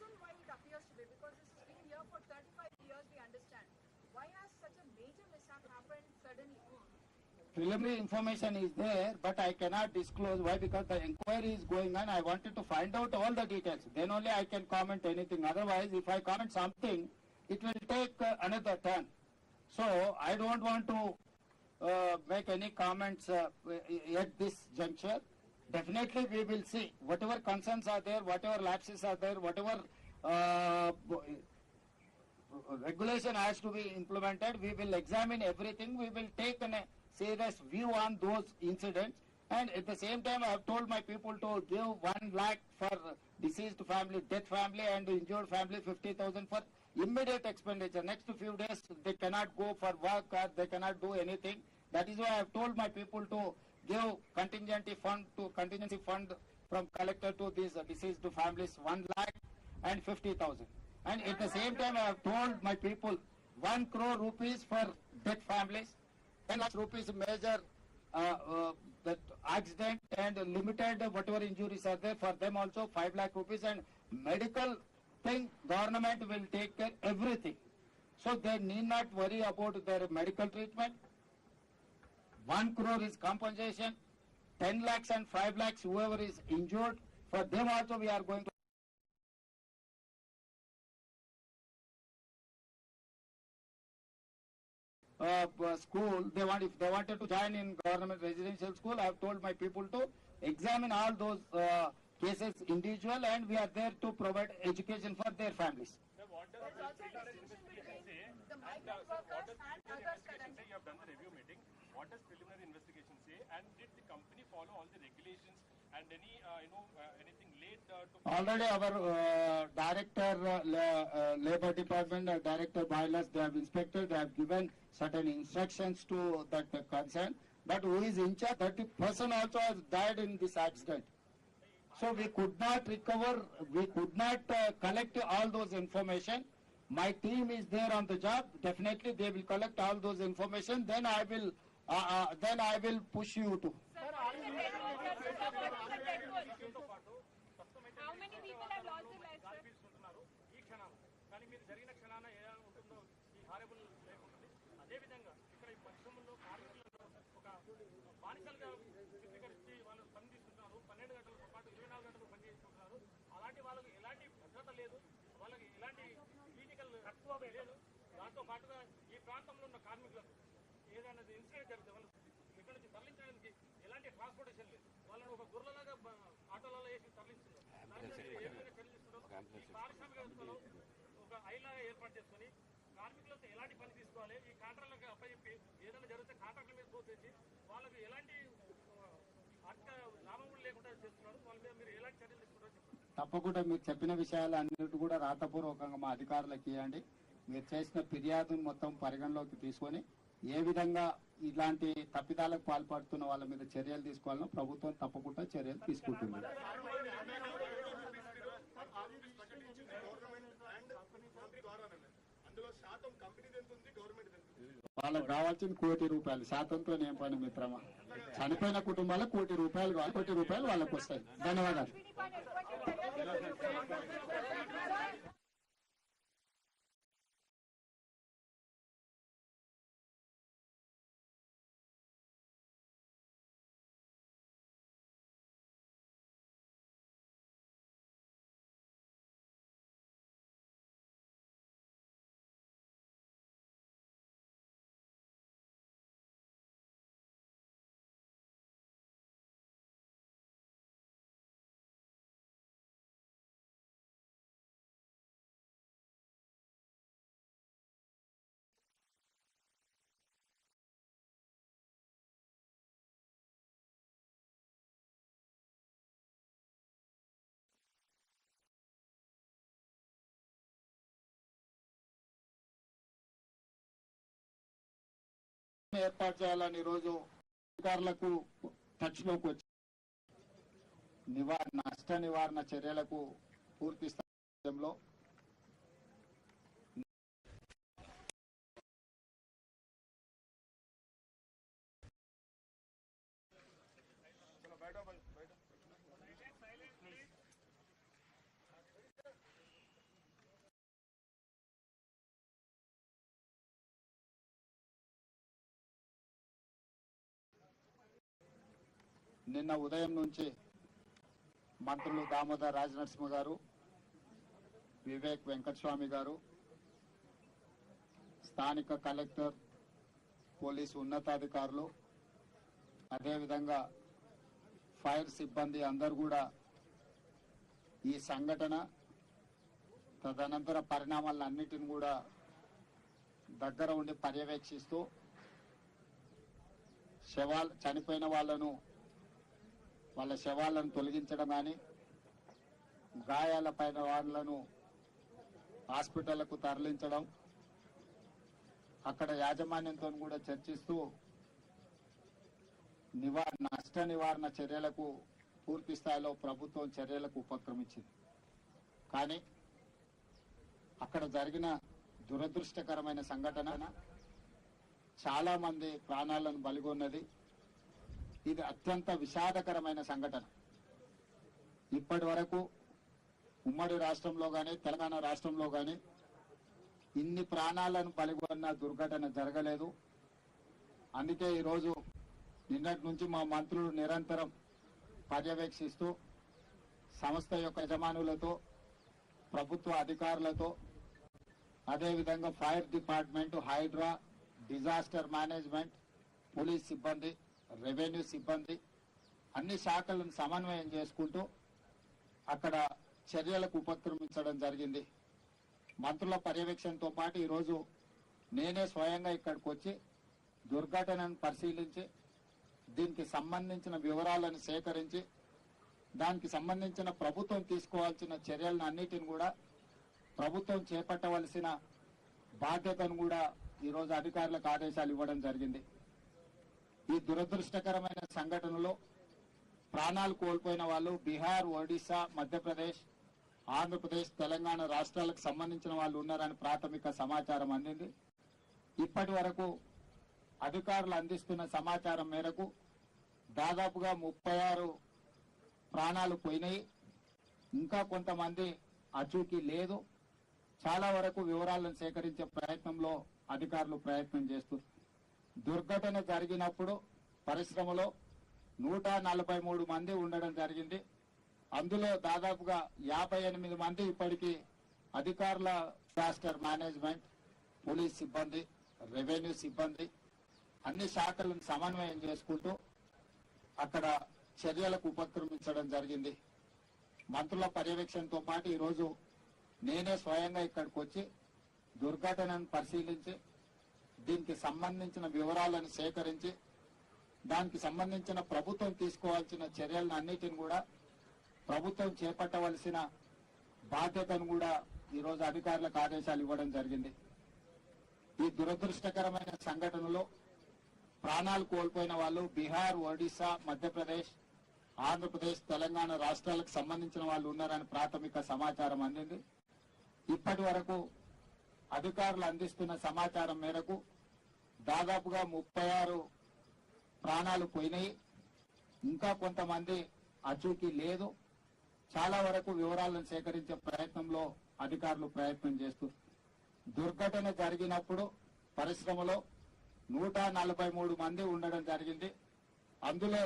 reason why it appears to be, because this has been here for 35 years, we understand. Why has such a major mishap happened suddenly? Preliminary information is there, but I cannot disclose. Why? Because the inquiry is going on. I wanted to find out all the details. Then only I can comment anything. Otherwise, if I comment something, it will take another turn. So I don't want to make any comments at this juncture. Definitely, we will see whatever concerns are there, whatever lapses are there, whatever regulation has to be implemented. We will examine everything. We will take a serious view on those incidents. And at the same time, I have told my people to give 1 lakh for deceased family, death family, and injured family 50,000 for immediate expenditure. Next few days, they cannot go for work or they cannot do anything. That is why I have told my people to give contingency fund from collector to these deceased families 1 lakh and 50,000. And at the same time, I have told my people 1 crore rupees for death families, 10 lakh rupees major that accident and limited whatever injuries are there for them also 5 lakh rupees, and medical thing government will take care everything. So they need not worry about their medical treatment. 1 crore is compensation, 10 lakhs and 5 lakhs whoever is injured, for them also we are going to school. If they wanted to join in government residential school, I have told my people to examine all those cases individual, and we are there to provide education for their families. There's also a distinction between the migrant workers and others currently. You have done the review meeting. What does preliminary investigation say? And did the company follow all the regulations and any anything late to? Already our director labor department, director bylaws, they have inspected, they have given certain instructions to that concern. But who is in charge? That person also has died in this accident. So we could not recover, we could not collect all those information. My team is there on the job. Definitely they will collect all those information. Then I will push you to. How many people have lost their lives, sir? ఈ క్షణాలు కానీ మీరు జరిగిన క్షణాన ఎలా ఉంటుందో ఈ horrible లేకుంటుంది. అదేవిధంగా ఇక్కడ ఈ పరిశ్రమల్లో కార్మికులను ఒక బానిసలుగా చిత్రీకరించి వాళ్ళు పనిచేస్తున్నారు. 12 గంటలతో పాటు 24 గంటలు పనిచేస్తున్నారు. అలాంటి వాళ్ళకి ఎలాంటి భద్రత లేదు, వాళ్ళకి ఎలాంటి ఫిజికల్ తక్కువ లేదు. దాంతో పాటుగా ఈ ప్రాంతంలో ఉన్న కార్మికులకు ఏదైనా ఇన్సిడెంట్ జరిగితే వాళ్ళు ఇక్కడ నుంచి తరలించడానికి ఎలాంటి ట్రాన్స్పోర్టేషన్ లేదు. వాళ్ళని ఒక గుర్రలాగా ఆటోలలో వేసి తరలిస్తున్నారు. ఏ విధంగా చెల్లిస్తున్నారు? ఈ పారిశ్రామిక వ్యవస్థలో ఒక ఐలాగా ఏర్పాటు చేసుకుని కార్మికులతో ఎలాంటి పని తీసుకోవాలి, ఈ కాంట్రాక్టులకు అప్పచెప్పి ఏదైనా జరిగితే కాంట్రాక్టుల మీద పోతేసి వాళ్ళకి ఎలాంటి అర్థ లాభములు లేకుండా చేస్తున్నారు. వాళ్ళ మీద మీరు ఎలాంటి చర్యలు తీసుకుంటారో చెప్పండి. తప్పకుండా మీరు చెప్పిన విషయాలు అన్నిటి కూడా రాతపూర్వకంగా మా అధికారులకు ఇవ్వండి. మీరు చేసిన ఫిర్యాదును మొత్తం పరిగణలోకి తీసుకొని ఏ విధంగా ఇలాంటి తప్పిదాలకు పాల్పడుతున్న వాళ్ళ మీద చర్యలు తీసుకోవాలనో ప్రభుత్వం తప్పకుండా చర్యలు తీసుకుంటుంది. వాళ్ళకి రావాల్సింది 1 కోటి రూపాయలు. శాతంతో ఏం పని మిత్రమా? చనిపోయిన కుటుంబాలకు 1 కోటి రూపాయలు కావాలి. 1 కోటి రూపాయలు వాళ్ళకి వస్తాయి. ధన్యవాదాలు. ఏర్పాటు చేయాలని ఈరోజు అధికారులకు టచ్లోకి వచ్చి నష్ట నివారణ చర్యలకు పూర్తి స్థాయిలో నిన్న ఉదయం నుంచి మంత్రులు దామోదర్ రాజనరసింహ గారు, వివేక్ వెంకటస్వామి గారు, స్థానిక కలెక్టర్, పోలీసు ఉన్నతాధికారులు, అదేవిధంగా ఫైర్ సిబ్బంది అందరూ కూడా ఈ సంఘటన తదనంతర పరిణామాలన్నిటిని కూడా దగ్గర ఉండి పర్యవేక్షిస్తూ చనిపోయిన వాళ్ళ శవాలను తొలగించడం కానీ, గాయాలపైన వాళ్ళను హాస్పిటళ్లకు తరలించడం, అక్కడ యాజమాన్యంతో కూడా చర్చిస్తూ నష్ట నివారణ చర్యలకు పూర్తి స్థాయిలో ప్రభుత్వం చర్యలకు ఉపక్రమించింది. కానీ అక్కడ జరిగిన దురదృష్టకరమైన సంఘటన చాలా మంది ప్రాణాలను బలిగొన్నది. ఇది అత్యంత విషాదకరమైన సంఘటన. ఇప్పటి వరకు ఉమ్మడి రాష్ట్రంలో కానీ తెలంగాణ రాష్ట్రంలో కానీ ఇన్ని ప్రాణాలను బలిగొన్న దుర్ఘటన జరగలేదు. అందుకే ఈరోజు నిన్నటి నుంచి మా మంత్రులు నిరంతరం పర్యవేక్షిస్తూ సంస్థ యొక్క యజమానులతో, ప్రభుత్వ అధికారులతో, అదేవిధంగా fire department, HYDRAA, disaster management, police సిబ్బంది, రెవెన్యూ సిబ్బంది అన్ని శాఖలను సమన్వయం చేసుకుంటూ అక్కడ చర్యలకు ఉపక్రమించడం జరిగింది. మంత్రుల పర్యవేక్షణతో పాటు ఈరోజు నేనే స్వయంగా ఇక్కడికి వచ్చి దుర్ఘటనను పరిశీలించి దీనికి సంబంధించిన వివరాలను సేకరించి దానికి సంబంధించిన ప్రభుత్వం తీసుకోవాల్సిన చర్యలను అన్నిటిని కూడా ప్రభుత్వం చేపట్టవలసిన బాధ్యతను కూడా ఈరోజు అధికారులకు ఆదేశాలు ఇవ్వడం జరిగింది. ఈ దురదృష్టకరమైన సంఘటనలో ప్రాణాలు కోల్పోయిన వాళ్ళు బీహార్, ఒడిశా, మధ్యప్రదేశ్, ఆంధ్రప్రదేశ్, తెలంగాణ రాష్ట్రాలకు సంబంధించిన వాళ్ళు ఉన్నారని ప్రాథమిక సమాచారం అందింది. ఇప్పటి వరకు అధికారులు అందిస్తున్న సమాచారం మేరకు దాదాపుగా 36 ప్రాణాలు పోయినాయి. ఇంకా కొంతమంది అచూకీ లేదు. చాలా వరకు వివరాలను సేకరించే ప్రయత్నంలో అధికారులు ప్రయత్నం చేస్తున్నారు. దుర్ఘటన జరిగినప్పుడు పరిశ్రమలో 143 మంది ఉండడం జరిగింది. అందులో దాదాపుగా 58 మంది ఇప్పటికీ అధికారుల డిజాస్టర్ మేనేజ్మెంట్, పోలీస్ సిబ్బంది, రెవెన్యూ సిబ్బంది అన్ని శాఖలను సమన్వయం చేసుకుంటూ అక్కడ చర్యలకు ఉపక్రమించడం జరిగింది. మంత్రుల పర్యవేక్షణతో పాటు ఈరోజు నేనే స్వయంగా ఇక్కడికి వచ్చి దుర్ఘటనను పరిశీలించి దీనికి సంబంధించిన వివరాలను సేకరించి దానికి సంబంధించిన ప్రభుత్వం తీసుకోవాల్సిన చర్యలను అన్నిటిని కూడా ప్రభుత్వం చేపట్టవలసిన బాధ్యతను కూడా ఈరోజు అధికారులకు ఆదేశాలు ఇవ్వడం జరిగింది. ఈ దురదృష్టకరమైన సంఘటనలో ప్రాణాలు కోల్పోయిన వాళ్ళు బీహార్, ఒడిశా, మధ్యప్రదేశ్, ఆంధ్రప్రదేశ్, తెలంగాణ రాష్ట్రాలకు సంబంధించిన వాళ్ళు ఉన్నారని ప్రాథమిక సమాచారం అందింది. ఇప్పటి వరకు అధికారులు అందిస్తున్న సమాచారం మేరకు దాదాపుగా 36 ప్రాణాలు పోయినాయి. ఇంకా కొంతమంది అచూకీ లేదు. చాలా వరకు వివరాలను సేకరించే ప్రయత్నంలో అధికారులు ప్రయత్నం చేస్తున్నారు. దుర్ఘటన జరిగినప్పుడు పరిశ్రమలో 143 మంది ఉండడం జరిగింది. అందులో